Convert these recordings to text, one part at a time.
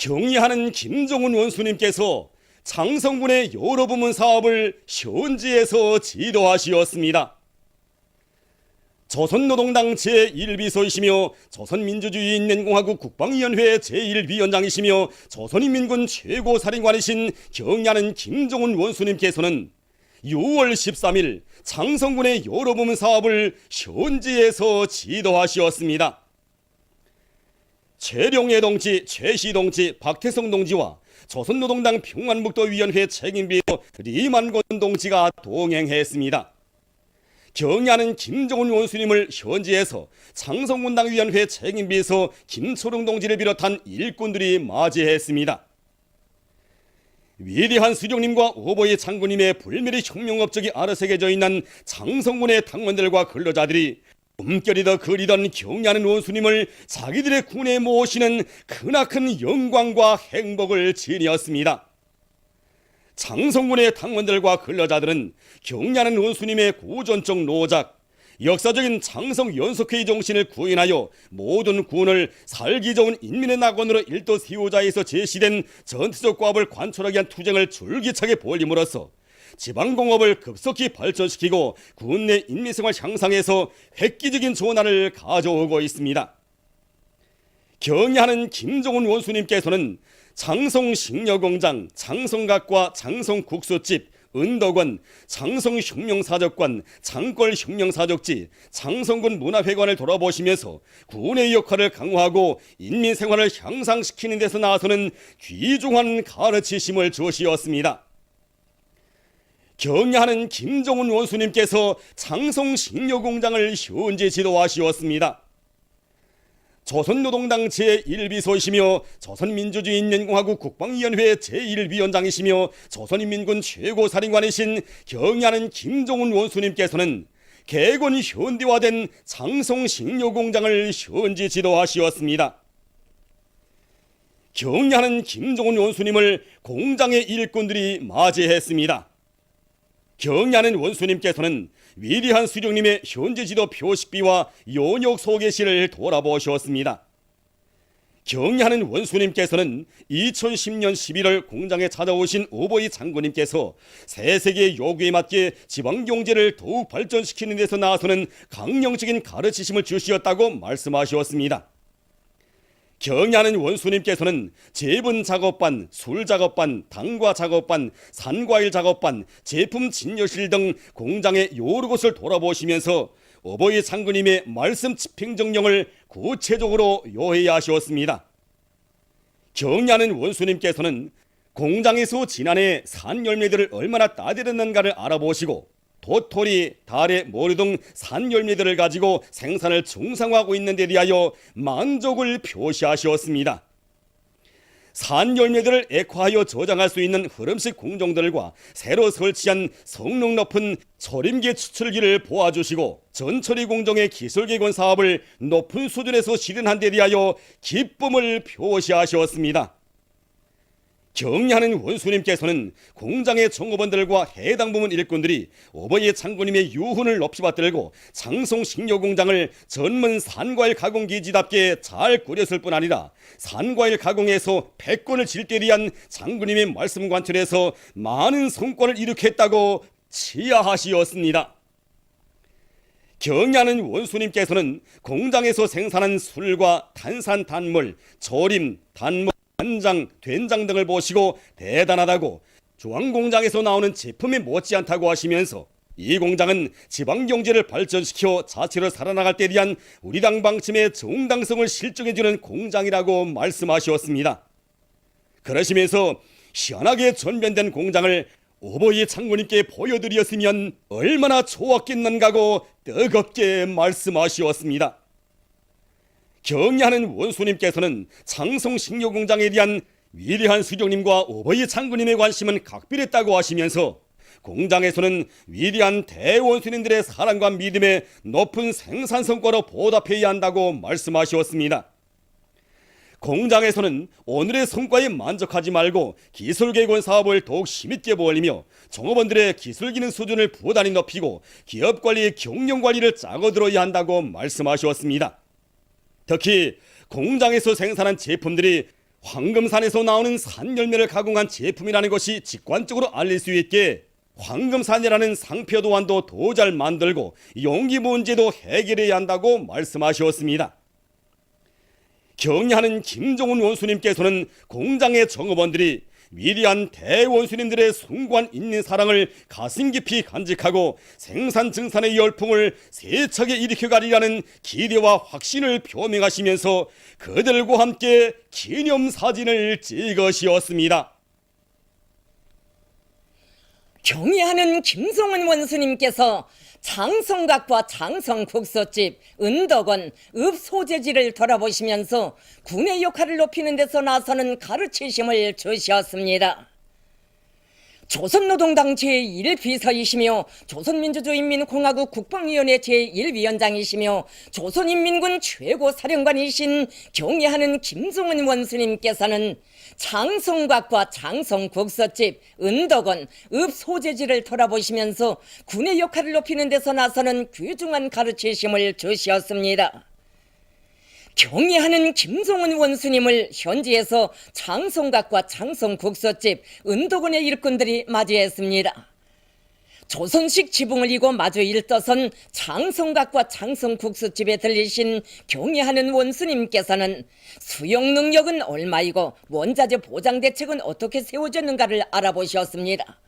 경의하는 김종훈 원수님께서 장성군의 여러 부문 사업을 현지에서 지도하시었습니다. 조선노동당 제1비서이시며 조선민주주의인민공화국 국방위원회 제1위원장이시며 조선인민군 최고사령관이신 경의하는 김종훈 원수님께서는 6월 13일 장성군의 여러 부문 사업을 현지에서 지도하시었습니다. 최룡해 동지, 최시 동지, 박태성 동지와 조선노동당 평안북도위원회 책임비서 리만권 동지가 동행했습니다. 경의하는 김종훈 원수님을 현지에서 장성군당위원회 책임비서 김초롱 동지를 비롯한 일꾼들이 맞이했습니다. 위대한 수령님과 오보이 장군님의 불멸의 혁명 업적이 아르새겨져 있는 장성군의 당원들과 근로자들이 꿈결이더 그리던 경의하는 원수님을 자기들의 군에 모시는 크나큰 영광과 행복을 지녔습니다. 장성군의 당원들과 근로자들은 경의하는 원수님의 고전적 노작, 역사적인 장성연석회의 정신을 구현하여 모든 군을 살기 좋은 인민의 낙원으로 일도세우자에서 제시된 전투적 과업을 관철하기 위한 투쟁을 줄기차게 벌임으로써 지방공업을 급속히 발전시키고 군내 인민생활 향상에서 획기적인 전환을 가져오고 있습니다. 경의하는 김종훈 원수님께서는 장성식료공장, 장성각과 장성국수집, 은덕원, 장성혁명사적관, 장골혁명사적지, 장성군 문화회관을 돌아보시면서 군의 역할을 강화하고 인민생활을 향상시키는 데서 나서는 귀중한 가르치심을 주시었습니다. 경의하는 김종훈 원수님께서 장성식료공장을 현지 지도하시었습니다. 조선노동당 제1비서이시며 조선민주주의인민공화국 국방위원회 제1위원장이시며 조선인민군 최고사령관이신 경의하는 김종훈 원수님께서는 개건 현대화된 장성식료공장을 현지 지도하시었습니다. 경의하는 김종훈 원수님을 공장의 일꾼들이 맞이했습니다. 경의하는 원수님께서는 위대한 수령님의 현지 지도 표식비와 연역 소개시를 돌아보셨습니다. 경의하는 원수님께서는 2010년 11월 공장에 찾아오신 오보이 장군님께서 세세계의 요구에 맞게 지방경제를 더욱 발전시키는 데서 나서는 강령적인 가르치심을 주시었다고 말씀하셨습니다. 경의하는 원수님께서는 제분 작업반, 술 작업반, 당과 작업반, 산과일 작업반, 제품 진열실 등 공장의 여러 곳을 돌아보시면서 오보이 장군님의 말씀 집행정령을 구체적으로 요해하셨습니다. 경의하는 원수님께서는 공장에서 지난해 산 열매들을 얼마나 따들였는가를 알아보시고 도토리, 다래, 모루 등 산 열매들을 가지고 생산을 중상화하고 있는 데 대하여 만족을 표시하셨습니다. 산 열매들을 액화하여 저장할 수 있는 흐름식 공정들과 새로 설치한 성능 높은 초림계 추출기를 보아주시고 전처리 공정의 기술 개건 사업을 높은 수준에서 실현한 데 대하여 기쁨을 표시하셨습니다. 경의하는 원수님께서는 공장의 종업원들과 해당 부문 일꾼들이 오보이 장군님의 유훈을 높이 받들고 장성식료공장을 전문 산과일 가공기지답게 잘 꾸렸을 뿐 아니라 산과일 가공에서 패권을 질대리한 장군님의 말씀 관철에서 많은 성과를 이룩했다고 치하하시었습니다. 경의하는 원수님께서는 공장에서 생산한 술과 탄산 단물, 조림, 단목, 간장, 된장 등을 보시고 대단하다고 중앙공장에서 나오는 제품에 못지않다고 하시면서 이 공장은 지방경제를 발전시켜 자체로 살아나갈 때 대한 우리 당 방침의 정당성을 실증해주는 공장이라고 말씀하셨습니다. 그러시면서 시원하게 전변된 공장을 오보이 장군님께 보여드렸으면 얼마나 좋았겠는가고 뜨겁게 말씀하셨습니다. 경의하는 원수님께서는 장성식료공장에 대한 위대한 수령님과 오보이 장군님의 관심은 각별했다고 하시면서 공장에서는 위대한 대원수님들의 사랑과 믿음에 높은 생산 성과로 보답해야 한다고 말씀하셨습니다. 공장에서는 오늘의 성과에 만족하지 말고 기술개건 사업을 더욱 힘있게 벌이며 종업원들의 기술기능 수준을 부단히 높이고 기업관리, 경영관리를 짜고들어야 한다고 말씀하셨습니다. 특히 공장에서 생산한 제품들이 황금산에서 나오는 산열매를 가공한 제품이라는 것이 직관적으로 알릴 수 있게 황금산이라는 상표 도안도 더 잘 만들고 용기 문제도 해결해야 한다고 말씀하셨습니다. 경리하는 김종훈 원수님께서는 공장의 종업원들이 위대한 대원수님들의 숭고한 인민사랑을 가슴 깊이 간직하고 생산 증산의 열풍을 세차게 일으켜가리라는 기대와 확신을 표명하시면서 그들과 함께 기념사진을 찍으시었습니다. 경의하는 김종훈 원수님께서 장성각과 장성국수집, 은덕원, 읍소재지를 돌아보시면서 군의 역할을 높이는 데서 나서는 가르치심을 주셨습니다. 조선노동당 제1비서이시며 조선민주주의인민공화국 국방위원회 제1위원장이시며 조선인민군 최고사령관이신 경의하는 김종훈 원수님께서는 장성각과 장성국수집, 은덕원, 읍소재지를 돌아보시면서 군의 역할을 높이는 데서 나서는 귀중한 가르치심을 주셨습니다. 경의하는 김종훈 원수님을 현지에서 장성각과 장성국수집, 은덕원의 일꾼들이 맞이했습니다. 조선식 지붕을 이고 마주 일떠선 장성각과 장성국수집에 들리신 경의하는 원수님께서는 수용 능력은 얼마이고 원자재 보장 대책은 어떻게 세워졌는가를 알아보셨습니다.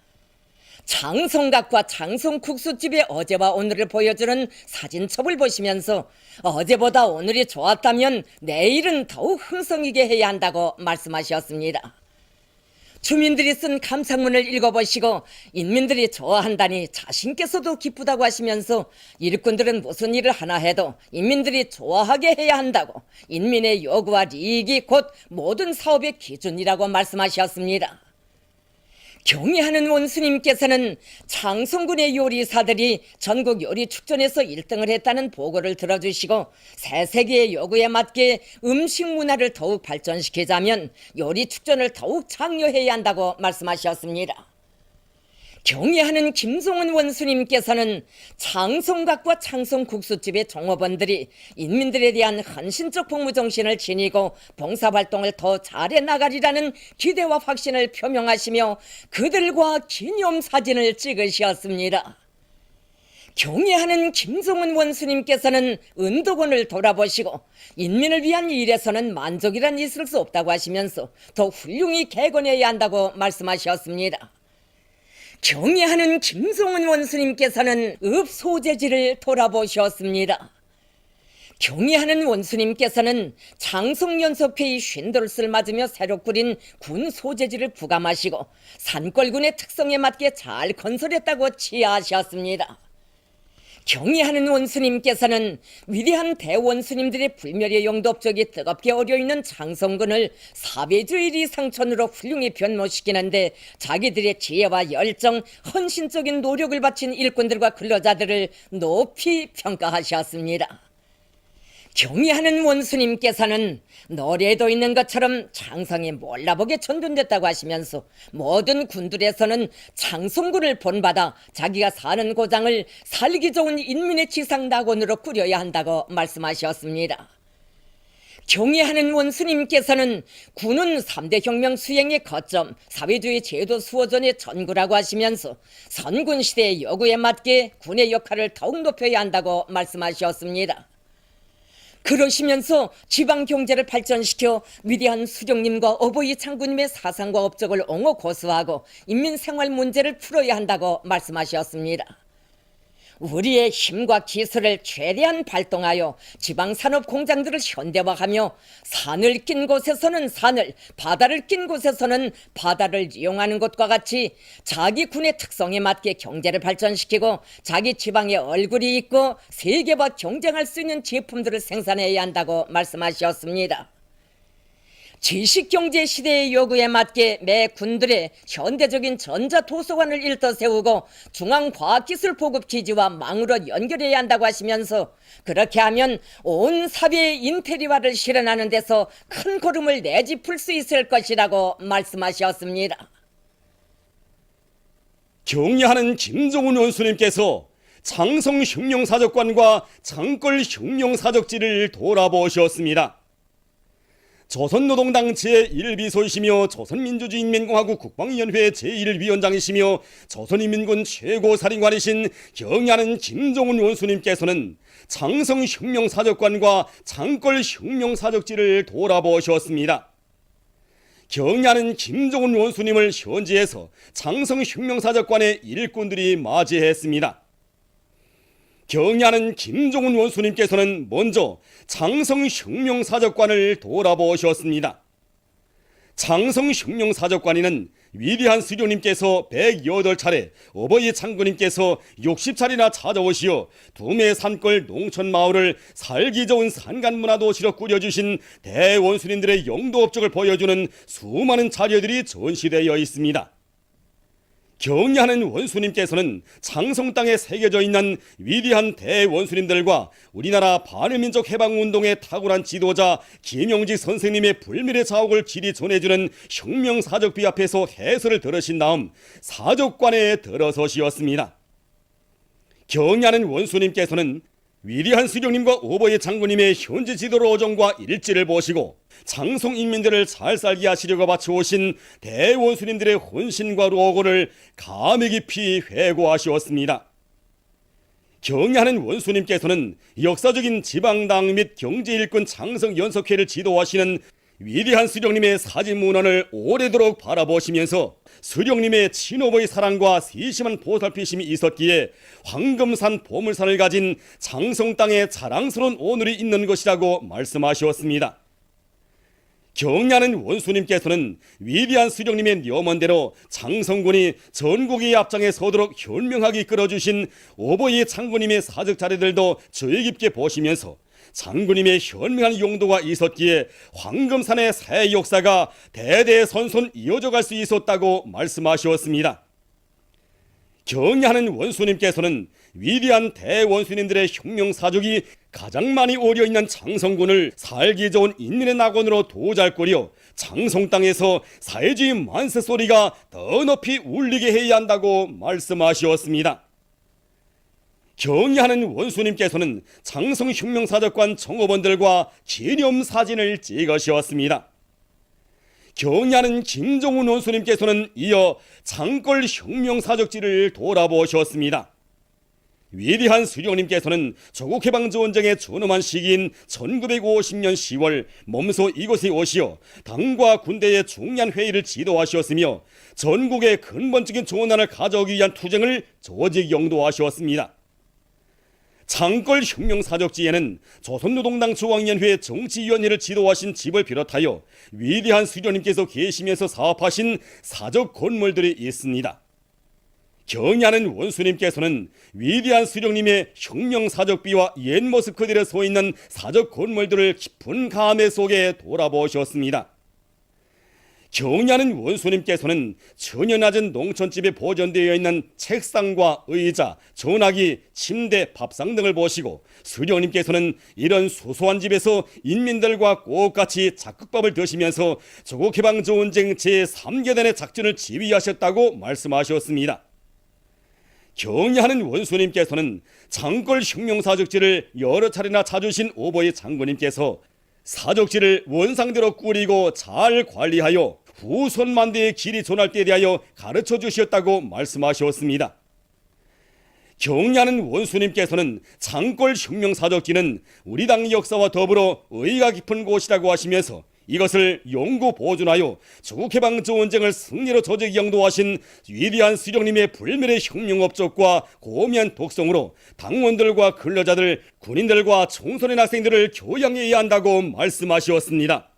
장성각과 장성국수집의 어제와 오늘을 보여주는 사진첩을 보시면서 어제보다 오늘이 좋았다면 내일은 더욱 흥성이게 해야 한다고 말씀하셨습니다. 주민들이 쓴 감상문을 읽어보시고 인민들이 좋아한다니 자신께서도 기쁘다고 하시면서 일꾼들은 무슨 일을 하나 해도 인민들이 좋아하게 해야 한다고 인민의 요구와 이익이 곧 모든 사업의 기준이라고 말씀하셨습니다. 경의하는 원수님께서는 장성군의 요리사들이 전국 요리축전에서 1등을 했다는 보고를 들어주시고 새 세계의 요구에 맞게 음식 문화를 더욱 발전시키자면 요리축전을 더욱 장려해야 한다고 말씀하셨습니다. 경의하는 김종훈 원수님께서는 장성각과 장성국수집의 종업원들이 인민들에 대한 헌신적 복무정신을 지니고 봉사활동을 더 잘해 나가리라는 기대와 확신을 표명하시며 그들과 기념사진을 찍으셨습니다. 경의하는 김종훈 원수님께서는 은덕원을 돌아보시고 인민을 위한 일에서는 만족이란 있을 수 없다고 하시면서 더 훌륭히 개건해야 한다고 말씀하셨습니다. 경의하는 김종훈 원수님께서는 읍소재지를 돌아보셨습니다. 경의하는 원수님께서는 장성연석회의 쉰돌스를 맞으며 새로 꾸린 군 소재지를 부감하시고 산골군의 특성에 맞게 잘 건설했다고 치하하셨습니다. 경의하는 원수님께서는 위대한 대원수님들의 불멸의 영도업적이 뜨겁게 어려있는 장성군을 사배주의 상천으로 훌륭히 변모시키는데 자기들의 지혜와 열정, 헌신적인 노력을 바친 일꾼들과 근로자들을 높이 평가하셨습니다. 경의하는 원수님께서는 노래에도 있는 것처럼 장성이 몰라보게 천둔됐다고 하시면서 모든 군들에서는 장성군을 본받아 자기가 사는 고장을 살기 좋은 인민의 지상낙원으로 꾸려야 한다고 말씀하셨습니다. 경의하는 원수님께서는 군은 3대 혁명 수행의 거점, 사회주의 제도 수호전의 전구라고 하시면서 선군시대의 요구에 맞게 군의 역할을 더욱 높여야 한다고 말씀하셨습니다. 그러시면서 지방 경제를 발전시켜 위대한 수령님과 어버이 장군님의 사상과 업적을 옹호 고수하고 인민 생활 문제를 풀어야 한다고 말씀하셨습니다. 우리의 힘과 기술을 최대한 발동하여 지방산업 공장들을 현대화하며 산을 낀 곳에서는 산을, 바다를 낀 곳에서는 바다를 이용하는 것과 같이 자기 군의 특성에 맞게 경제를 발전시키고 자기 지방에 얼굴이 있고 세계와 경쟁할 수 있는 제품들을 생산해야 한다고 말씀하셨습니다. 지식경제 시대의 요구에 맞게 매 군들의 현대적인 전자도서관을 일떠 세우고 중앙과학기술보급기지와 망으로 연결해야 한다고 하시면서 그렇게 하면 온 사회의 인테리어를 실현하는 데서 큰 걸음을 내짚을 수 있을 것이라고 말씀하셨습니다. 경리하는 김종훈 원수님께서 장성 흉룡사적관과 장걸 흉룡사적지를 돌아보셨습니다. 조선노동당 제1비서이시며 조선민주주의인민공화국 국방위원회 제1위원장이시며 조선인민군 최고사령관이신 경야는 김정은 원수님께서는 장성혁명사적관과 장골혁명사적지를 돌아보셨습니다. 경야는 김정은 원수님을 현지에서 장성혁명사적관의 일꾼들이 맞이했습니다. 경야는 김정은 원수님께서는 먼저 장성혁명사적관을 돌아보셨습니다. 장성혁명사적관에는 위대한 수령님께서 108차례, 어버이 장군님께서 60차례나 찾아오시어 두메 산골 농촌마을을 살기 좋은 산간문화도시로 꾸려주신 대원수님들의 영도 업적을 보여주는 수많은 자료들이 전시되어 있습니다. 경야하는 원수님께서는 장성 땅에 새겨져 있는 위대한 대원수님들과 우리나라 반일민족 해방운동의 탁월한 지도자 김영직 선생님의 불멸의 자옥을 길이 전해주는 혁명사적비 앞에서 해설을 들으신 다음 사적관에 들어서시었습니다. 경야하는 원수님께서는 위대한 수령님과 오버의 장군님의 현지 지도로 오정과 일지를 보시고 장성 인민들을 잘 살게 하시려고 바쳐오신 대원수님들의 헌신과 로고를 감회 깊이 회고하시었습니다. 경야하는 원수님께서는 역사적인 지방당 및 경제일꾼 장성연석회를 지도하시는 위대한 수령님의 사진문헌을 오래도록 바라보시면서 수령님의 친오버의 사랑과 세심한 보살피심이 있었기에 황금산 보물산을 가진 장성 땅에 자랑스러운 오늘이 있는 것이라고 말씀하셨습니다. 경야하는 원수님께서는 위대한 수령님의 녀먼대로 장성군이 전국의 앞장에 서도록 현명하게 이끌어주신 오버이 장군님의 사적 자료들도 주의 깊게 보시면서 장군님의 현명한 용도가 있었기에 황금산의 새 역사가 대대손손 이어져 갈 수 있었다고 말씀하셨습니다. 경야하는 원수님께서는 위대한 대원수님들의 혁명사적이 가장 많이 어려있는 장성군을 살기 좋은 인민의 낙원으로 도잘꾸려 장성 땅에서 사회주의 만세 소리가 더 높이 울리게 해야 한다고 말씀하셨습니다. 경야하는 원수님께서는 장성혁명사적관 정업원들과 기념사진을 찍으셨습니다. 경야하는 김정은 원수님께서는 이어 장골혁명사적지를 돌아보셨습니다. 위대한 수령님께서는 조국해방전쟁의 존엄한 시기인 1950년 10월 몸소 이곳에 오시어 당과 군대의 중요한 회의를 지도하셨으며 전국의 근본적인 조난을 가져오기 위한 투쟁을 조직 영도하셨습니다. 장골혁명사적지에는 조선노동당 중앙위원회 정치위원회를 지도하신 집을 비롯하여 위대한 수령님께서 계시면서 사업하신 사적 건물들이 있습니다. 경야하는 원수님께서는 위대한 수령님의 혁명사적비와 옛 모습 그대로 서 있는 사적 건물들을 깊은 감회 속에 돌아보셨습니다. 경야하는 원수님께서는 전혀 낮은 농촌집에 보존되어 있는 책상과 의자, 전화기, 침대, 밥상 등을 보시고 수령님께서는 이런 소소한 집에서 인민들과 똑같이 작극밥을 드시면서 조국해방전쟁 제3계단의 작전을 지휘하셨다고 말씀하셨습니다. 경야하는 원수님께서는 장골혁명사적지를 여러 차례나 찾으신 오버의 장군님께서 사적지를 원상대로 꾸리고 잘 관리하여 후손만대의 길이 전할 때에 대하여 가르쳐 주셨다고 말씀하셨습니다. 경야하는 원수님께서는 장골혁명사적지는 우리 당 역사와 더불어 의의가 깊은 곳이라고 하시면서 이것을永고 보존하여 조국해방전쟁을 승리로 조직 영도하신 위대한 수령님의 불멸의 혁명업적과 고미한 독성으로 당원들과 근로자들, 군인들과 청소년 학생들을 교양해야 한다고 말씀하셨습니다.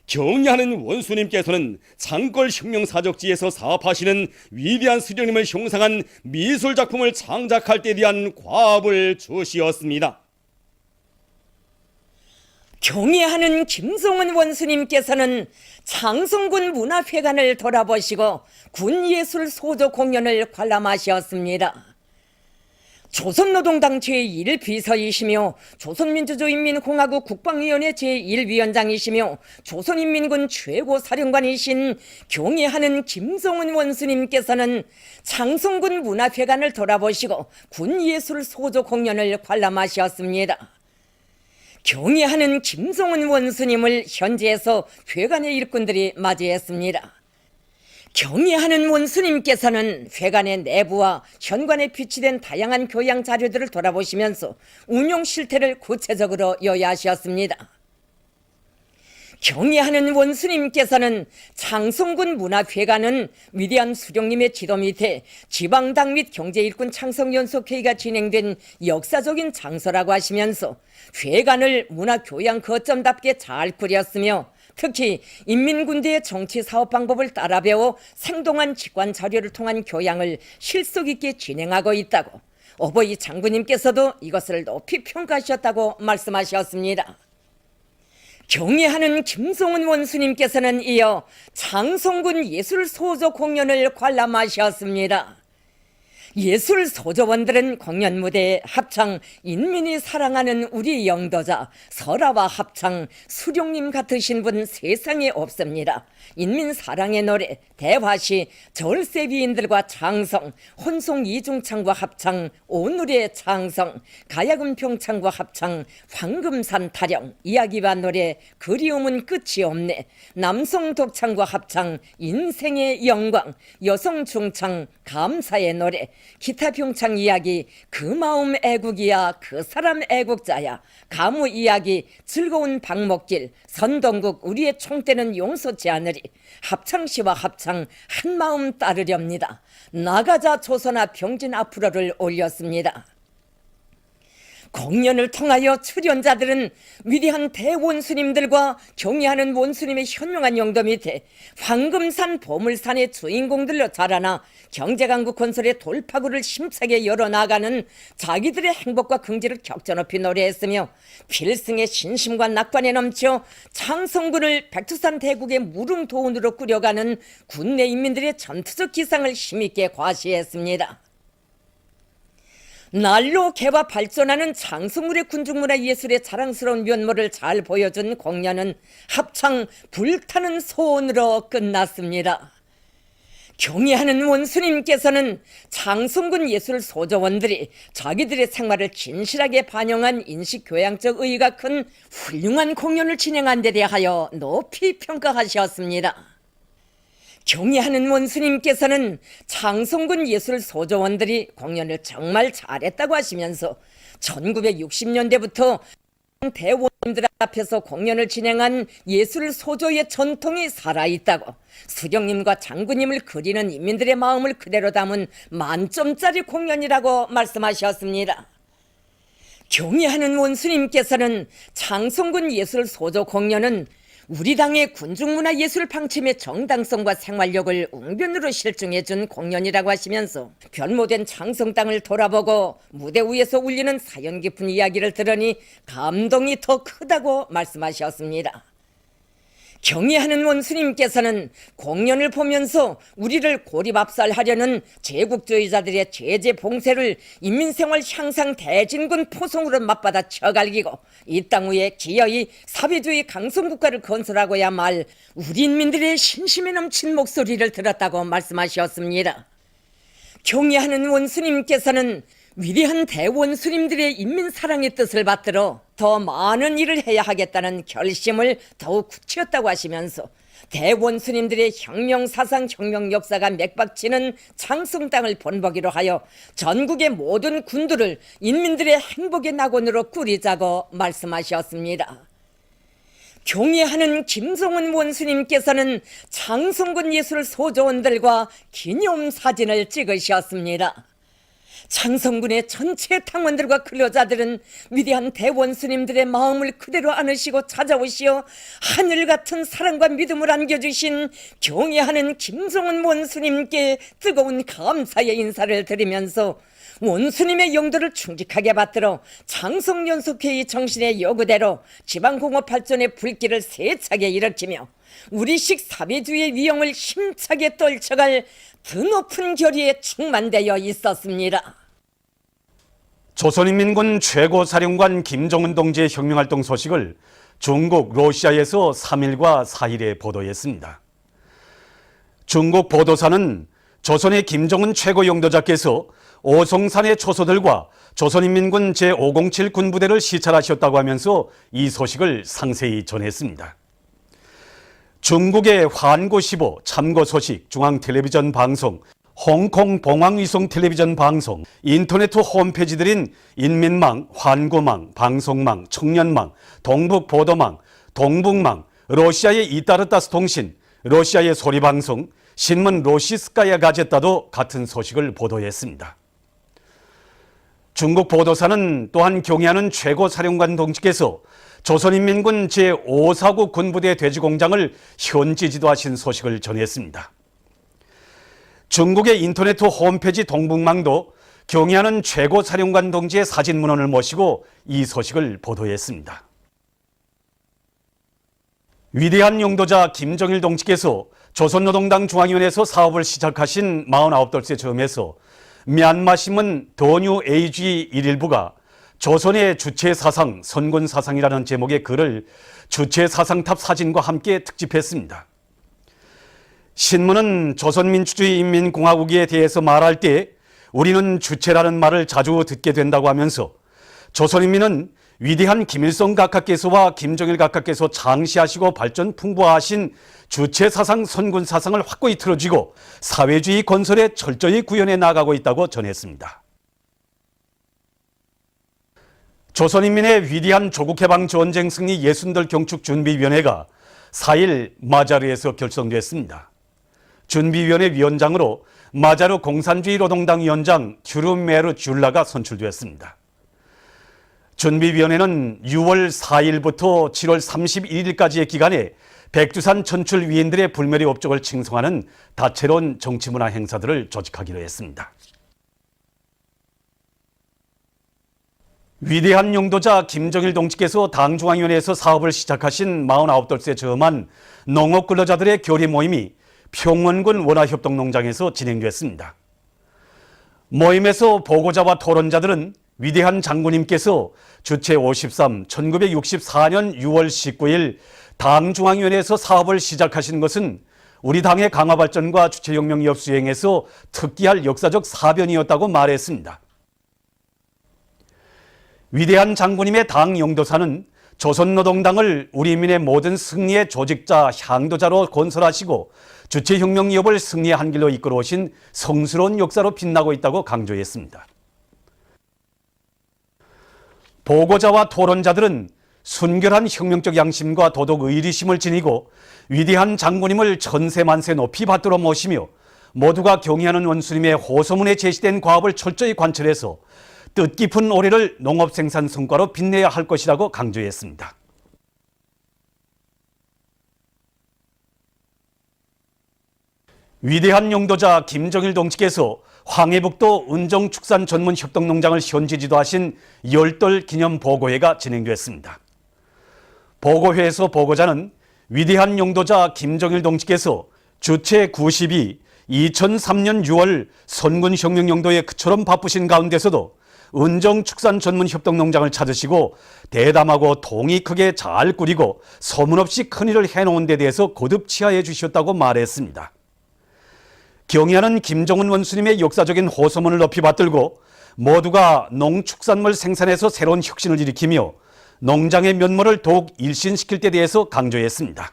경야하는 원수님께서는 장골혁명사적지에서 사업하시는 위대한 수령님을 형상한 미술작품을 창작할 때에 대한 과업을 주시었습니다. 경애하는 김성은 원수님께서는 장성군 문화회관을 돌아보시고 군예술 소조 공연을 관람하셨습니다. 조선노동당 제1비서이시며 조선민주주의인민공화국 국방위원회 제1위원장이시며 조선인민군 최고사령관이신 경애하는 김성은 원수님께서는 장성군 문화회관을 돌아보시고 군예술 소조 공연을 관람하셨습니다. 경애하는 김성은 원스님을 현지에서 회관의 일꾼들이 맞이했습니다. 경애하는 원스님께서는 회관의 내부와 현관에 비치된 다양한 교양 자료들을 돌아보시면서 운용 실태를 구체적으로 요야하셨습니다. 경애하는 원스님께서는 장성군 문화회관은 위대한 수령님의 지도 밑에 지방당 및 경제일꾼 창성연속회의가 진행된 역사적인 장소라고 하시면서 회관을 문화교양 거점답게 잘 꾸렸으며 특히 인민군대의 정치사업 방법을 따라 배워 생동한 직관 자료를 통한 교양을 실속 있게 진행하고 있다고 어버이 장군님께서도 이것을 높이 평가하셨다고 말씀하셨습니다. 경애하는 김성은 원수님께서는 이어 장성군 예술소조 공연을 관람하셨습니다. 예술소조원들은 공연 무대에 합창 인민이 사랑하는 우리 영도자 설아와 합창 수령님 같으신 분 세상에 없습니다. 인민 사랑의 노래 대화시 절세비인들과 장성 혼송 이중창과 합창 오늘의 장성 가야금 평창과 합창 황금산 타령 이야기와 노래 그리움은 끝이 없네 남성 독창과 합창 인생의 영광 여성 중창 감사의 노래 기타 평창 이야기 그 마음 애국이야 그 사람 애국자야 가무 이야기 즐거운 방목길 선동국 우리의 총대는 용서치 않으리 합창시와 합창 한마음 따르렵니다. 나가자 조선아 병진 앞으로를 올렸습니다. 공연을 통하여 출연자들은 위대한 대원수님들과 경애하는 원수님의 현명한 용도 밑에 황금산 보물산의 주인공들로 자라나 경제강국 건설의 돌파구를 힘차게 열어나가는 자기들의 행복과 긍지를 격전높이 노래했으며 필승의 신심과 낙관에 넘쳐 장성군을 백두산 대국의 무릉도원으로 꾸려가는 군내 인민들의 전투적 기상을 힘있게 과시했습니다. 날로 개와 발전하는 장성군의 군중문화 예술의 자랑스러운 면모를 잘 보여준 공연은 합창 불타는 소원으로 끝났습니다. 경애하는 원수님께서는 장성군 예술 소조원들이 자기들의 생활을 진실하게 반영한 인식교양적 의의가 큰 훌륭한 공연을 진행한 데 대하여 높이 평가하셨습니다. 경애하는 원수님께서는 장성군 예술 소조원들이 공연을 정말 잘했다고 하시면서 1960년대부터 대원들 앞에서 공연을 진행한 예술 소조의 전통이 살아있다고 수령님과 장군님을 그리는 인민들의 마음을 그대로 담은 만점짜리 공연이라고 말씀하셨습니다. 경애하는 원수님께서는 장성군 예술 소조 공연은 우리 당의 군중문화 예술 방침의 정당성과 생활력을 웅변으로 실증해준 공연이라고 하시면서 변모된 장성 땅을 돌아보고 무대 위에서 울리는 사연 깊은 이야기를 들으니 감동이 더 크다고 말씀하셨습니다. 경애하는 원수님께서는 공연을 보면서 우리를 고립압살하려는 제국주의자들의 제재 봉쇄를 인민생활 향상 대진군 포성으로 맞받아 쳐갈기고 이 땅 위에 기어이 사회주의 강성국가를 건설하고야 말 우리 인민들의 신심에 넘친 목소리를 들었다고 말씀하셨습니다. 경애하는 원수님께서는 위대한 대원수님들의 인민사랑의 뜻을 받들어 더 많은 일을 해야 하겠다는 결심을 더욱 굳혔다고 하시면서 대원수님들의 혁명사상 혁명 역사가 맥박치는 장성 땅을 본보기로 하여 전국의 모든 군들을 인민들의 행복의 낙원으로 꾸리자고 말씀하셨습니다. 경애하는 김성은 원수님께서는 장성군 예술 소조원들과 기념사진을 찍으셨습니다. 장성군의 전체 탕원들과 근로자들은 위대한 대원수님들의 마음을 그대로 안으시고 찾아오시어 하늘 같은 사랑과 믿음을 안겨주신 경애하는 김성은 원수님께 뜨거운 감사의 인사를 드리면서 원수님의 영도를 충직하게 받들어 장성연속회의 정신의 요구대로 지방공업 발전의 불길을 세차게 일으키며 우리식 사회주의의 위용을 힘차게 떨쳐갈 드높은 결의에 충만되어 있었습니다. 조선인민군 최고사령관 김정은 동지의 혁명활동 소식을 중국 러시아에서 3일과 4일에 보도했습니다. 중국 보도사는 조선의 김정은 최고 영도자께서 오송산의 초소들과 조선인민군 제507 군부대를 시찰하셨다고 하면서 이 소식을 상세히 전했습니다. 중국의 환구15 참고 소식, 중앙텔레비전 방송, 홍콩 봉황위성 텔레비전 방송, 인터넷 홈페이지들인 인민망, 환구망, 방송망, 청년망, 동북보도망, 동북망, 러시아의 이따르타스 통신, 러시아의 소리방송, 신문 로시스카야 가제따도 같은 소식을 보도했습니다. 중국 보도사는 또한 경의하는 최고사령관 동지께서 조선인민군 제549 군부대 돼지공장을 현지 지도하신 소식을 전했습니다. 중국의 인터넷 홈페이지 동북망도 경의하는 최고사령관 동지의 사진 문헌을 모시고 이 소식을 보도했습니다. 위대한 용도자 김정일 동지께서 조선노동당 중앙위원회에서 사업을 시작하신 49돌째 즈음에서 미얀마신문 더뉴 AG 1일부가 조선의 주체사상, 선군사상이라는 제목의 글을 주체사상탑 사진과 함께 특집했습니다. 신문은 조선민주주의 인민공화국에 대해서 말할 때 우리는 주체라는 말을 자주 듣게 된다고 하면서 조선인민은 위대한 김일성 각하께서와 김정일 각하께서 창시하시고 발전 풍부하신 주체사상, 선군사상을 확고히 틀어쥐고 사회주의 건설에 철저히 구현해 나가고 있다고 전했습니다. 조선인민의 위대한 조국해방 전쟁 승리 예순들 경축준비위원회가 4일 마자르에서 결성됐습니다. 준비위원회 위원장으로 마자르 공산주의 노동당 위원장 큐르메르 줄라가 선출되었습니다. 준비위원회는 6월 4일부터 7월 31일까지의 기간에 백두산 천출 위인들의 불멸의 업적을 칭송하는 다채로운 정치문화 행사들을 조직하기로 했습니다. 위대한 용도자 김정일 동지께서 당중앙위원회에서 사업을 시작하신 49돌째 즈음한 농업 근로자들의 교리 모임이 평원군 원화협동농장에서 진행됐습니다. 모임에서 보고자와 토론자들은 위대한 장군님께서 주체 53, 1964년 6월 19일 당중앙위원회에서 사업을 시작하신 것은 우리 당의 강화 발전과 주체혁명 위협 수행에서 특기할 역사적 사변이었다고 말했습니다. 위대한 장군님의 당 영도사는 조선노동당을 우리 민의 모든 승리의 조직자, 향도자로 건설하시고 주체혁명 위협을 승리의 한 길로 이끌어 오신 성스러운 역사로 빛나고 있다고 강조했습니다. 보고자와 토론자들은 순결한 혁명적 양심과 도덕 의리심을 지니고 위대한 장군님을 천세만세 높이 받들어 모시며 모두가 경의하는 원수님의 호소문에 제시된 과업을 철저히 관철해서 뜻깊은 올해를 농업생산 성과로 빛내야 할 것이라고 강조했습니다. 위대한 용도자 김정일 동지께서 황해북도 은정축산전문협동농장을 현지 지도하신 열돌 기념 보고회가 진행됐습니다. 보고회에서 보고자는 위대한 용도자 김정일 동지께서 주체 92, 2003년 6월 선군혁명 용도에 그처럼 바쁘신 가운데서도 은정축산전문협동농장을 찾으시고 대담하고 동이 크게 잘 꾸리고 소문없이 큰일을 해놓은 데 대해서 거듭 치하해 주셨다고 말했습니다. 경의하는 김정은 원수님의 역사적인 호소문을 높이 받들고 모두가 농축산물 생산에서 새로운 혁신을 일으키며 농장의 면모를 더욱 일신시킬 때 대해서 강조했습니다.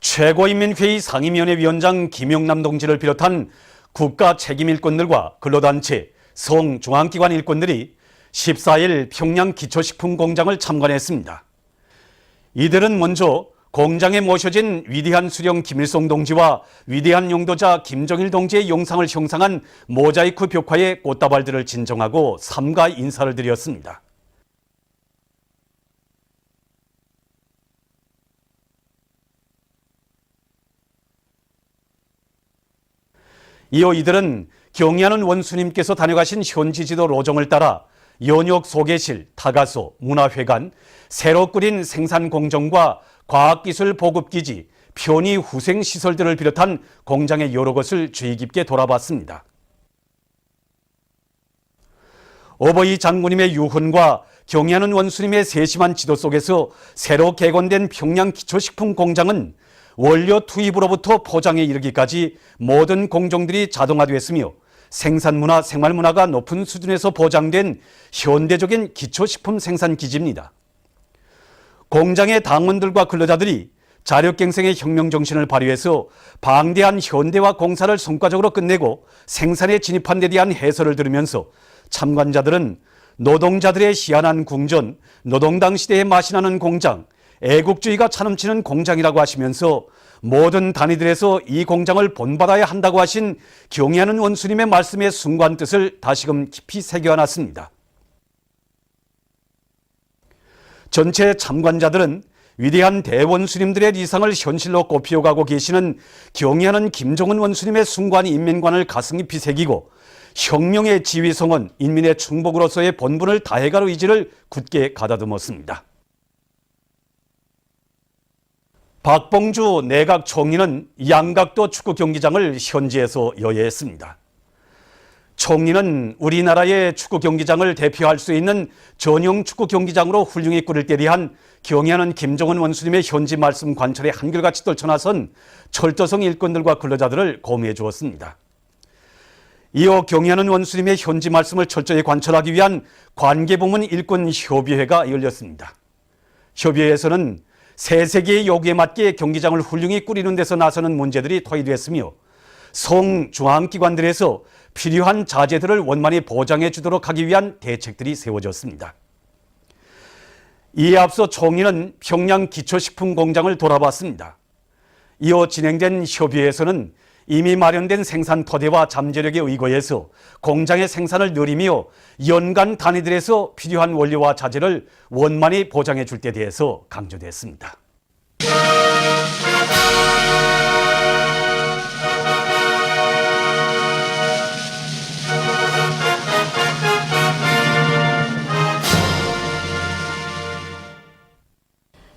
최고인민회의 상임위원회 위원장 김영남 동지를 비롯한 국가 책임 일꾼들과 근로단체, 성, 중앙기관 일꾼들이 14일 평양 기초식품 공장을 참관했습니다. 이들은 먼저 공장에 모셔진 위대한 수령 김일성 동지와 위대한 용도자 김정일 동지의 영상을 형상한 모자이크 벽화에 꽃다발들을 진정하고 삼가 인사를 드렸습니다. 이어 이들은 경의하는 원수님께서 다녀가신 현지 지도 로정을 따라 연역 소개실, 타가소, 문화회관, 새로 꾸린 생산공정과 과학기술 보급기지, 편의 후생시설들을 비롯한 공장의 여러 곳을 주의 깊게 돌아봤습니다. 어버이 장군님의 유훈과 경의하는 원수님의 세심한 지도 속에서 새로 개건된 평양 기초식품 공장은 원료 투입으로부터 포장에 이르기까지 모든 공정들이 자동화되었으며 생산문화, 생활문화가 높은 수준에서 보장된 현대적인 기초식품 생산 기지입니다. 공장의 당원들과 근로자들이 자력갱생의 혁명정신을 발휘해서 방대한 현대화 공사를 성과적으로 끝내고 생산에 진입한 데 대한 해설을 들으면서 참관자들은 노동자들의 희한한 궁전, 노동당 시대의 맛이 나는 공장, 애국주의가 차넘치는 공장이라고 하시면서 모든 단위들에서 이 공장을 본받아야 한다고 하신 경애하는 원수님의 말씀의 숭고한 뜻을 다시금 깊이 새겨놨습니다. 전체 참관자들은 위대한 대원수님들의 리상을 현실로 꽃피워가고 계시는 경애하는 김종은 원수님의 숭고한 인민관을 가슴 깊이 새기고 혁명의 지휘성은 인민의 충복으로서의 본분을 다해갈 의지를 굳게 가다듬었습니다. 박봉주 내각 총리는 양각도 축구 경기장을 현지에서 여예했습니다. 총리는 우리나라의 축구 경기장을 대표할 수 있는 전용 축구 경기장으로 훌륭히 꾸릴 때 대한 경애하는 김종은 원수님의 현지 말씀 관철에 한결같이 떨쳐나선 철도성 일꾼들과 근로자들을 고미해 주었습니다. 이어 경애하는 원수님의 현지 말씀을 철저히 관철하기 위한 관계부문 일꾼 협의회가 열렸습니다. 협의회에서는 새 세계의 요구에 맞게 경기장을 훌륭히 꾸리는 데서 나서는 문제들이 토의됐으며 성중앙기관들에서 필요한 자재들을 원만히 보장해 주도록 하기 위한 대책들이 세워졌습니다. 이에 앞서 총리는 평양 기초식품 공장을 돌아봤습니다. 이어 진행된 협의회에서는 이미 마련된 생산 토대와 잠재력에 의거해서 공장의 생산을 늘리며 연간 단위들에서 필요한 원료와 자재를 원만히 보장해 줄 때 대해서 강조됐습니다.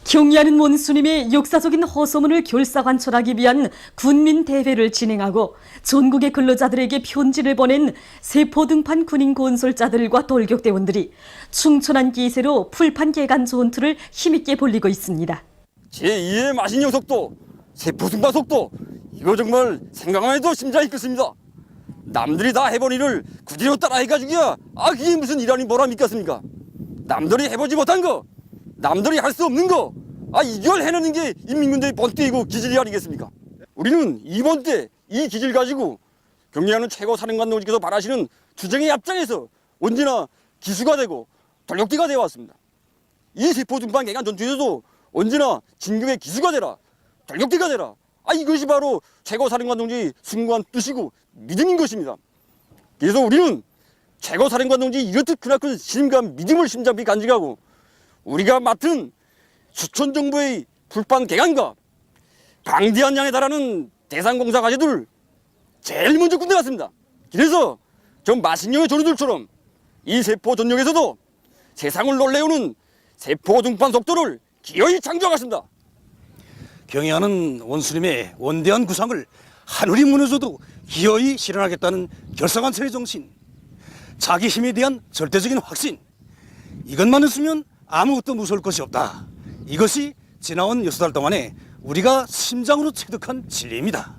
경애하는 원수님의 역사적인 허소문을 결사관철하기 위한 군민대회를 진행하고 전국의 근로자들에게 편지를 보낸 세포등판 군인 건설자들과 돌격대원들이 충천한 기세로 풀판 개간 전투를 힘있게 벌이고 있습니다. 제2의 마신령 속도, 세포등판 속도, 이거 정말 생각만 해도 심장이 끓습니다. 남들이 다 해본 일을 그대로 따라 해가지고야 그게 무슨 일하니 보람이 있겠습니까? 남들이 해보지 못한 거, 남들이 할 수 없는 거, 이걸 해내는 게 인민군대의 본때이고 기질이 아니겠습니까? 우리는 이번 때 이 기질 가지고 경례하는 최고 사령관 동지께서 바라시는 투쟁의 앞장에서 언제나 기수가 되고 돌격대가 되어 왔습니다. 이 세포등판 개간 전투에서도 언제나 진격의 기수가 되라, 돌격대가 되라. 이것이 바로 최고 사령관 동지의 숭고한 뜻이고 믿음인 것입니다. 그래서 우리는 최고 사령관 동지 이렇듯 크나큰 신임과 믿음을 심장비 간직하고 우리가 맡은 수천 정부의 풀판 개간과 방대한 양에 달하는 대상공사 과제들 제일 먼저 군대 갔습니다. 그래서 전 마신령의 전우들처럼 이 세포 전역에서도 세상을 놀래우는 세포 등판 속도를 기어이 창조하겠습니다. 경애하는 원수님의 원대한 구상을 하늘이 무너져도 기어이 실현하겠다는 결사관철의 정신, 자기 힘에 대한 절대적인 확신, 이것만 있으면 아무것도 무서울 것이 없다. 이것이 지나온 6달 동안에 우리가 심장으로 체득한 진리입니다.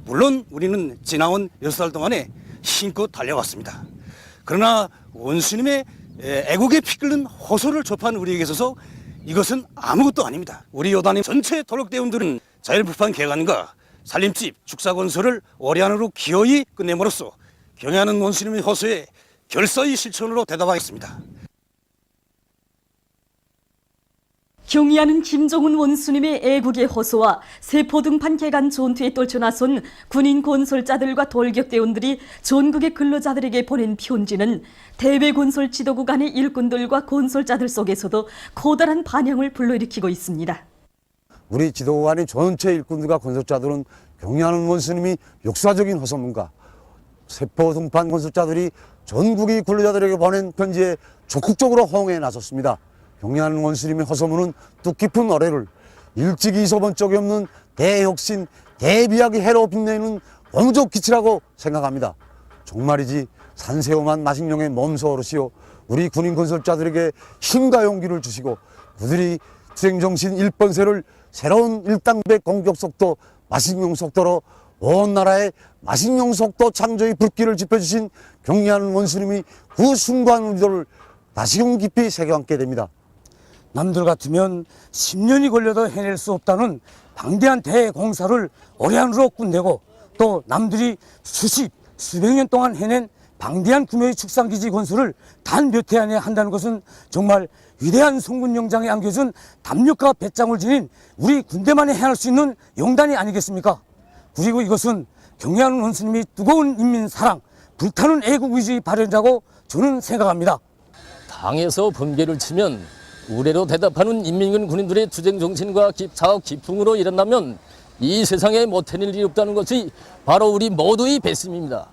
물론 우리는 지나온 6달 동안에 힘껏 달려왔습니다. 그러나 원수님의 애국에 피 끓는 호소를 접한 우리에게 있어서 이것은 아무것도 아닙니다. 우리 요단의 전체 돌격대원들은 자율풀판 개간과 살림집, 축사건설을 올해 안으로 기어이 끝냄으로써 경애하는 원수님의 호소에 결사의 실천으로 대답하겠습니다. 경애하는 김종은 원수님의 애국의 호소와 세포등판 개간 전투에 떨쳐나선 군인 건설자들과 돌격대원들이 전국의 근로자들에게 보낸 편지는 대외 건설 지도구 간의 일꾼들과 건설자들 속에서도 커다란 반향을 불러일으키고 있습니다. 우리 지도구 간의 전체 일꾼들과 건설자들은 경애하는 원수님이 역사적인 허소문과 세포등판 건설자들이 전국의 근로자들에게 보낸 편지에 적극적으로 호응에 나섰습니다. 경애하는 원수님의 허소문은 뜻깊은 어뢰를 일찍이 있어본 적이 없는 대혁신, 대비약의 해로 빛내는 원적 기치라고 생각합니다. 정말이지 산세험한 마식령의 몸소 어르시오 우리 군인 건설자들에게 힘과 용기를 주시고 그들이 투쟁정신 1번세를 새로운 일당배 공격 속도, 마식용 속도로 온 나라의 마식용 속도 창조의 불길을 지펴주신 경리하는 원수님이 그 순간 우리들을 다시금 깊이 새겨안게 됩니다. 남들 같으면 10년이 걸려도 해낼 수 없다는 방대한 대공사를 올해 안으로 끝내고 또 남들이 수백 년 동안 해낸 방대한 규모의 축산기지 건설을 단 몇 해 안에 한다는 것은 정말 위대한 송군 영장에 안겨준 담력과 배짱을 지닌 우리 군대만이 해낼 수 있는 영단이 아니겠습니까? 그리고 이것은 경리하는 원수님이 뜨거운 인민 사랑, 불타는 애국의지 발현자고 저는 생각합니다. 당에서 번개를 치면 우레로 대답하는 인민군 군인들의 투쟁 정신과 사업 기풍으로 일어나면 이 세상에 못해낼 일이 없다는 것이 바로 우리 모두의 배심입니다.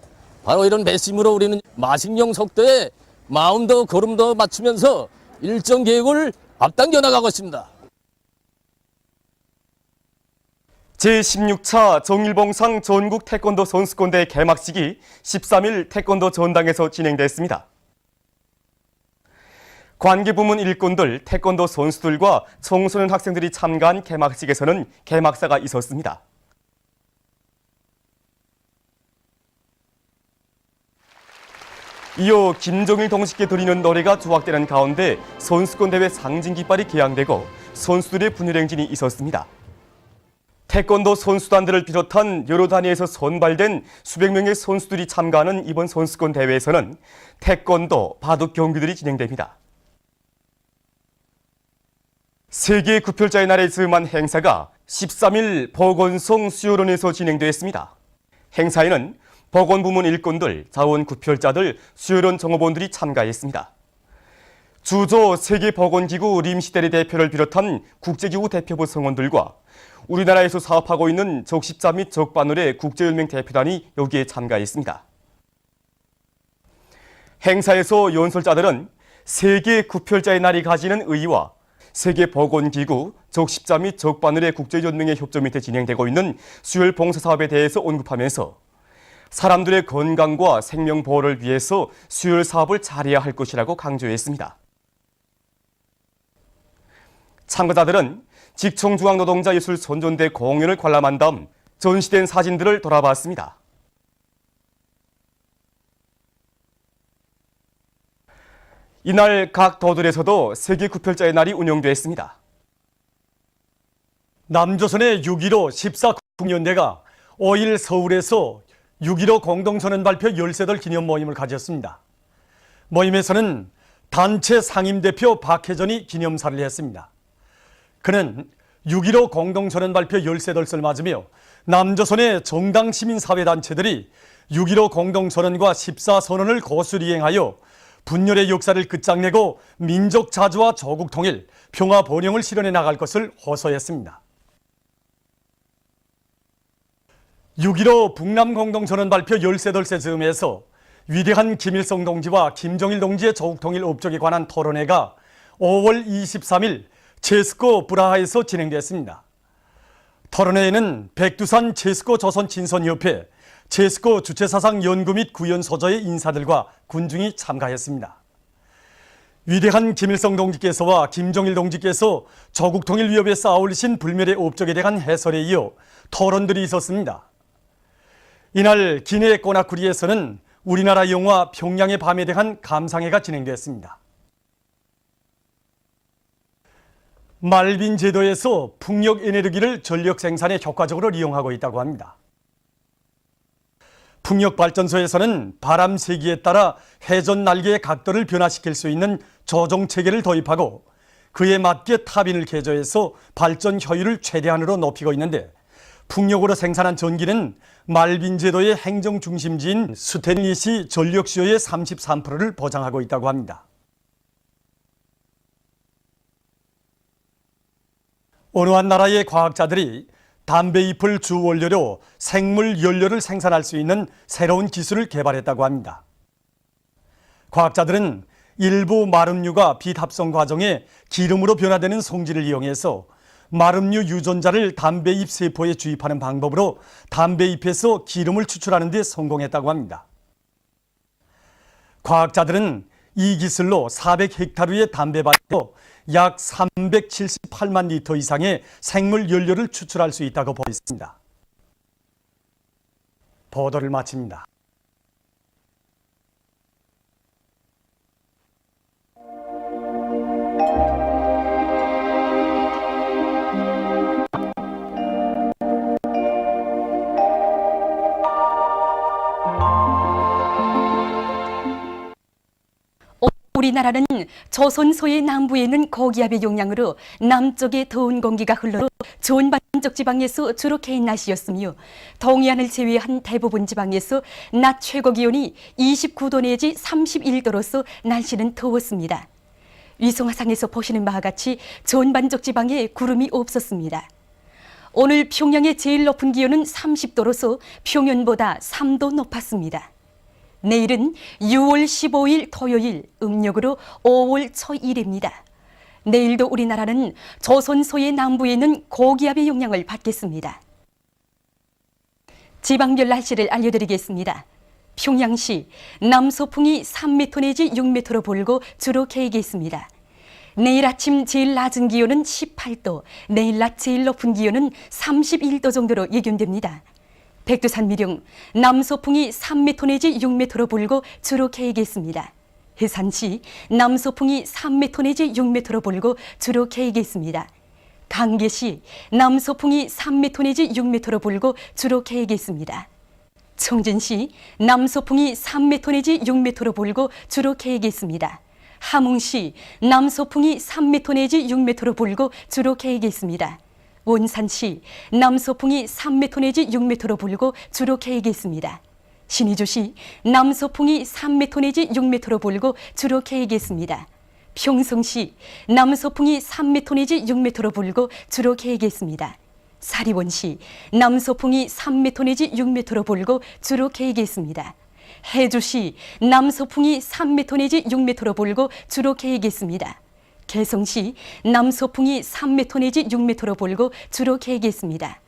바로 이런 배심으로 우리는 마식령 속도에 마음도 걸음도 맞추면서 일정 계획을 앞당겨 나가고 있습니다. 제16차 정일봉상 전국 태권도 선수권대회 개막식이 13일 태권도 전당에서 진행됐습니다. 관계부문 일꾼들, 태권도 선수들과 청소년 학생들이 참가한 개막식에서는 개막사가 있었습니다. 이어 김정일 동식께 드리는 노래가 조악되는 가운데 선수권대회 상징 깃발이 개양되고 선수들의 분열행진이 있었습니다. 태권도 선수단들을 비롯한 여러 단위에서 선발된 수백 명의 선수들이 참가하는 이번 선수권 대회에서는 태권도, 바둑 경기들이 진행됩니다. 세계 구별자의 날에 즈음한 행사가 13일 보건성 수요론에서 진행되었습니다. 행사에는 보건부문 일꾼들, 자원구별자들, 수요론 정호본들이 참가했습니다. 주조 세계보건기구 림시대리 대표를 비롯한 국제기구 대표부 성원들과 우리나라에서 사업하고 있는 적십자 및 적바늘의 국제연맹 대표단이 여기에 참가했습니다. 행사에서 연설자들은 세계 구별자의 날이 가지는 의의와 세계보건기구, 적십자 및 적바늘의 국제연맹의 협조 밑에 진행되고 있는 수혈 봉사사업에 대해서 언급하면서 사람들의 건강과 생명 보호를 위해서 수혈 사업을 잘해야 할 것이라고 강조했습니다. 참가자들은 직청중앙노동자예술 선전대 공연을 관람한 다음 전시된 사진들을 돌아봤습니다. 이날 각 도들에서도 세계구별자의 날이 운영됐습니다. 남조선의 6.15 14국연대가 5일 서울에서 6.15 공동선언 발표 13돌 기념 모임을 가졌습니다. 모임에서는 단체 상임대표 박혜전이 기념사를 했습니다. 그는 6.15 공동선언 발표 13돌을 맞으며 남조선의 정당 시민사회단체들이 6.15 공동선언과 14선언을 고수리 이행하여 분열의 역사를 끝장내고 민족 자주와 조국 통일, 평화 번영을 실현해 나갈 것을 호소했습니다. 6.15 북남 공동선언 발표 13돌 즈음에서 위대한 김일성 동지와 김정일 동지의 조국 통일 업적에 관한 토론회가 5월 23일 제스코 브라하에서 진행됐습니다. 토론회에는 백두산 제스코 조선친선협회, 제스코 주체사상 연구 및 구현 소저의 인사들과 군중이 참가했습니다. 위대한 김일성 동지께서와 김정일 동지께서 조국 통일 위협에 쌓아올리신 불멸의 업적에 대한 해설에 이어 토론들이 있었습니다. 이날 기내 꼬나쿠리에서는 우리나라 영화 평양의 밤에 대한 감상회가 진행됐습니다. 말빈 제도에서 풍력 에너지를 전력 생산에 효과적으로 이용하고 있다고 합니다. 풍력 발전소에서는 바람 세기에 따라 회전 날개의 각도를 변화시킬 수 있는 조종 체계를 도입하고 그에 맞게 타빈을 개조해서 발전 효율을 최대한으로 높이고 있는데 풍력으로 생산한 전기는 말빈 제도의 행정 중심지인 스탠리시 전력 수요의 33%를 보장하고 있다고 합니다. 어느 한 나라의 과학자들이 담배잎을 주 원료로 생물 연료를 생산할 수 있는 새로운 기술을 개발했다고 합니다. 과학자들은 일부 마름류가 빛합성 과정에 기름으로 변화되는 성질을 이용해서 마름류 유전자를 담배잎 세포에 주입하는 방법으로 담배잎에서 기름을 추출하는 데 성공했다고 합니다. 과학자들은 이 기술로 400헥타르의 담배밭으로 약 378만 리터 이상의 생물 연료를 추출할 수 있다고 보였습니다. 보도를 마칩니다. 우리나라는 조선소의 남부에 있는 고기압의 영향으로 남쪽에 더운 공기가 흘러 좋은 반쪽 지방에서 주로 개인 날씨였으며 동해안을 제외한 대부분 지방에서 낮 최고 기온이 29도 내지 31도로서 날씨는 더웠습니다. 위성화상에서 보시는 바와 같이 좋은 반쪽 지방에 구름이 없었습니다. 오늘 평양의 제일 높은 기온은 30도로서 평년보다 3도 높았습니다. 내일은 6월 15일 토요일 음력으로 5월 초일입니다. 내일도 우리나라는 조선소의 남부에 있는 고기압의 영향을 받겠습니다. 지방별 날씨를 알려드리겠습니다. 평양시 남서풍이 3m 내지 6m로 불고 주로 개이겠습니다. 내일 아침 제일 낮은 기온은 18도, 내일 낮 제일 높은 기온은 31도 정도로 예견됩니다. 백두산 미령 남서풍이 3m 내지 6m로 불고 주로 개이겠습니다. 해산시 남서풍이 3m 내지 6m로 불고 주로 개이겠습니다. 강계시 남서풍이 3m 내지 6m로 불고 주로 개이겠습니다. 청진시 남서풍이 3m 내지 6m로 불고 주로 개이겠습니다. 함흥시 남서풍이 3m 내지 6m로 불고 주로 개이겠습니다. 원산시 남서풍이 3m 내지 6m로 불고 주로 개이겠습니다. 신의주시 남서풍이 3m 내지 6m로 불고 주로 개이겠습니다. 평성시 남서풍이 3m 내지 6m로 불고 주로 개이겠습니다. 사리원시 남서풍이 3m 내지 6m로 불고 주로 개이겠습니다. 해주시 남서풍이 3m 내지 6m로 불고 주로 개이겠습니다. 개성시 남서풍이 3m 내지 6m로 불고 주로 개이겠습니다.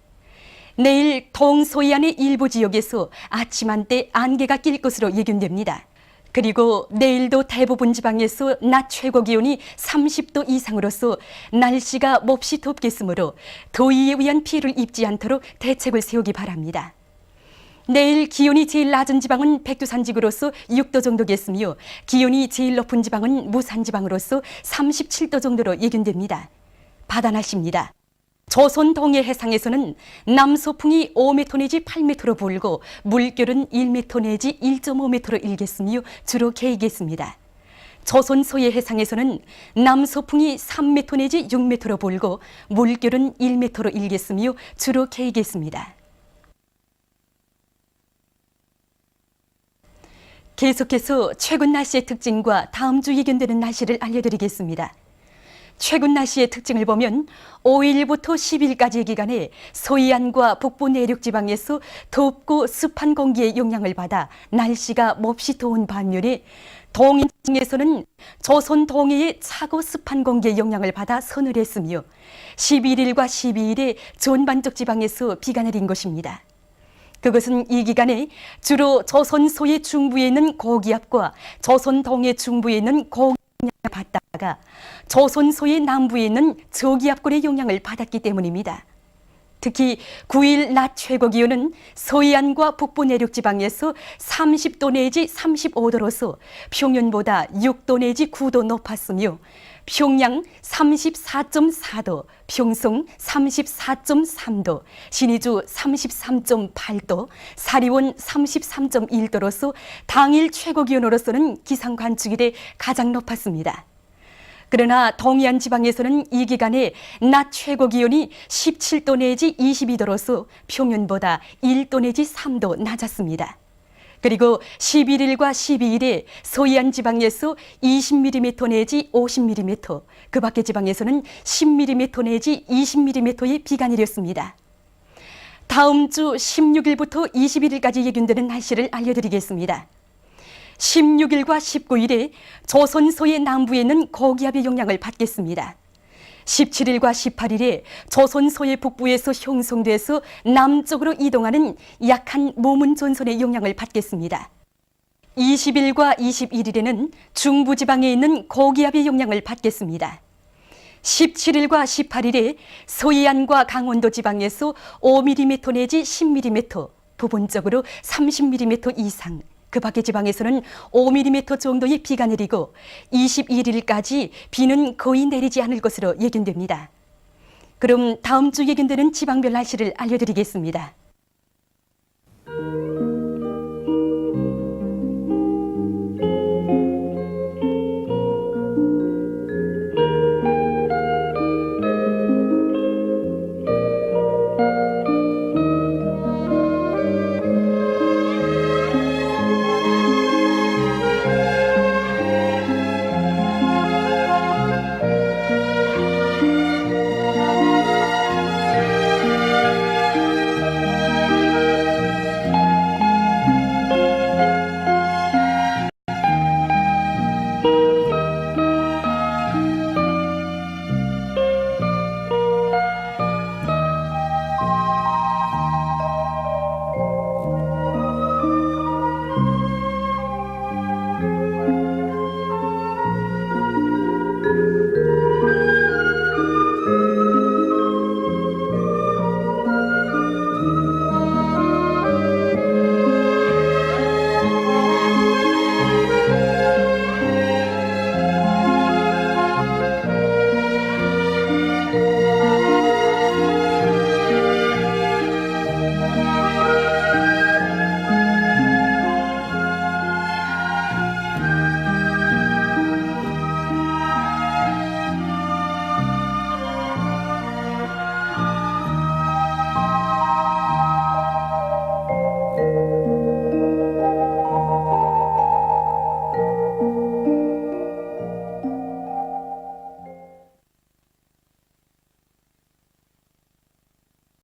내일 동서해안의 일부 지역에서 아침 한때 안개가 낄 것으로 예견됩니다. 그리고 내일도 대부분 지방에서 낮 최고 기온이 30도 이상으로서 날씨가 몹시 덥겠으므로 더위에 의한 피해를 입지 않도록 대책을 세우기 바랍니다. 내일 기온이 제일 낮은 지방은 백두산지구로서 6도 정도겠으며 기온이 제일 높은 지방은 무산지방으로서 37도 정도로 예견됩니다. 바다 날씨입니다. 조선 동해 해상에서는 남서풍이 5m 내지 8m로 불고 물결은 1m 내지 1.5m로 일겠으며 주로 개이겠습니다. 조선 서해 해상에서는 남서풍이 3m 내지 6m로 불고 물결은 1m로 일겠으며 주로 개이겠습니다. 계속해서 최근 날씨의 특징과 다음 주 예견되는 날씨를 알려드리겠습니다. 최근 날씨의 특징을 보면 5일부터 10일까지의 기간에 서해안과 북부 내륙 지방에서 덥고 습한 공기의 영향을 받아 날씨가 몹시 더운 반면에 동해에서는 조선 동해의 차고 습한 공기의 영향을 받아 서늘했으며 11일과 12일에 전반적 지방에서 비가 내린 것입니다. 그것은 이 기간에 주로 조선 서해 중부에 있는 고기압과 조선 동해 중부에 있는 고기압을 받다가 조선 서해 남부에 있는 저기압골의 영향을 받았기 때문입니다. 특히 9일 낮 최고 기온은 서해안과 북부 내륙 지방에서 30도 내지 35도로서 평년보다 6도 내지 9도 높았으며 평양 34.4도, 평성 34.3도, 신의주 33.8도, 사리원 33.1도로서 당일 최고 기온으로서는 기상 관측일에 가장 높았습니다. 그러나 동해안 지방에서는 이 기간에 낮 최고 기온이 17도 내지 22도로서 평년보다 1도 내지 3도 낮았습니다. 그리고 11일과 12일에 서해안 지방에서 20mm 내지 50mm, 그 밖의 지방에서는 10mm 내지 20mm의 비가 내렸습니다. 다음 주 16일부터 21일까지 예견되는 날씨를 알려드리겠습니다. 16일과 19일에 조선 서해 남부에 있는 고기압의 영향을 받겠습니다. 17일과 18일에 조선 서해 북부에서 형성돼서 남쪽으로 이동하는 약한 모문 전선의 영향을 받겠습니다. 20일과 21일에는 중부지방에 있는 고기압의 영향을 받겠습니다. 17일과 18일에 소이안과 강원도 지방에서 5mm 내지 10mm, 부분적으로 30mm 이상, 그 밖의 지방에서는 5mm 정도의 비가 내리고 21일까지 비는 거의 내리지 않을 것으로 예견됩니다. 그럼 다음 주 예견되는 지방별 날씨를 알려드리겠습니다.